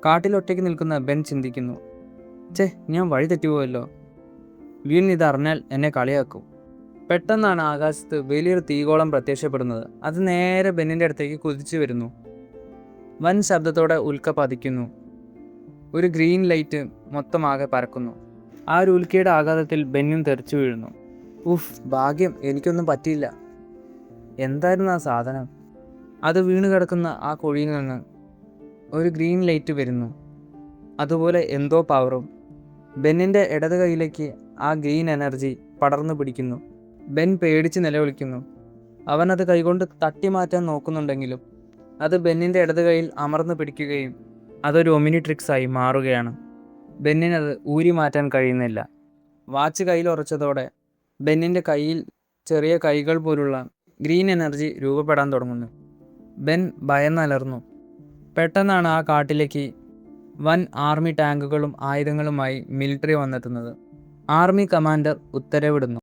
കാട്ടിലൊറ്റയ്ക്ക് നിൽക്കുന്ന ബെൻ ചിന്തിക്കുന്നു. ഞാൻ വഴി തെറ്റിപ്പോയല്ലോ. വ്യൂൻ ഇതറിഞ്ഞാൽ എന്നെ കളിയാക്കും. പെട്ടെന്നാണ് ആകാശത്ത് വലിയൊരു തീഗോളം പ്രത്യക്ഷപ്പെടുന്നത്. അത് നേരെ ബെന്നിൻ്റെ അടുത്തേക്ക് കുതിച്ചു വരുന്നു. വൻ ശബ്ദത്തോടെ ഉൽക്ക പതിക്കുന്നു. ഒരു ഗ്രീൻ ലൈറ്റ് മൊത്തമാകെ പരക്കുന്നു. ആ ഒരു ഉൽക്കയുടെ ആഘാതത്തിൽ ബെന്നും തെറിച്ചു വീഴുന്നു. ഭാഗ്യം, എനിക്കൊന്നും പറ്റിയില്ല. എന്തായിരുന്നു ആ സാധനം? അത് വീണ് കിടക്കുന്ന ആ കുഴിയിൽ നിന്ന് ഒരു ഗ്രീൻ ലൈറ്റ് വരുന്നു. അതുപോലെ എന്തോ പവറും ബെന്നിൻ്റെ ഇടത് കൈയിലേക്ക് ആ ഗ്രീൻ എനർജി പടർന്നു പിടിക്കുന്നു. ബെൻ പേടിച്ച് നിലവിളിക്കുന്നു. അവനത് കൈകൊണ്ട് തട്ടി മാറ്റാൻ നോക്കുന്നുണ്ടെങ്കിലും അത് ബെന്നിൻ്റെ ഇടത് കൈയിൽ അമർന്നു പിടിക്കുകയും അതൊരു ഒമിനിട്രിക്സായി മാറുകയാണ്. ബെന്നിനത് ഊരി മാറ്റാൻ കഴിയുന്നില്ല. വാച്ച് കയ്യിൽ ഉറച്ചതോടെ ബെന്നിൻ്റെ കയ്യിൽ ചെറിയ കൈകൾ പോലുള്ള ഗ്രീൻ എനർജി രൂപപ്പെടാൻ തുടങ്ങുന്നു. ബെൻ ഭയന്നലർന്നു. പെട്ടെന്നാണ് ആ കാട്ടിലേക്ക് വൻ ആർമി ടാങ്കുകളും ആയുധങ്ങളുമായി മിലിറ്ററി വന്നെത്തുന്നത്. Army commander ഉത്തരവിടുന്നു.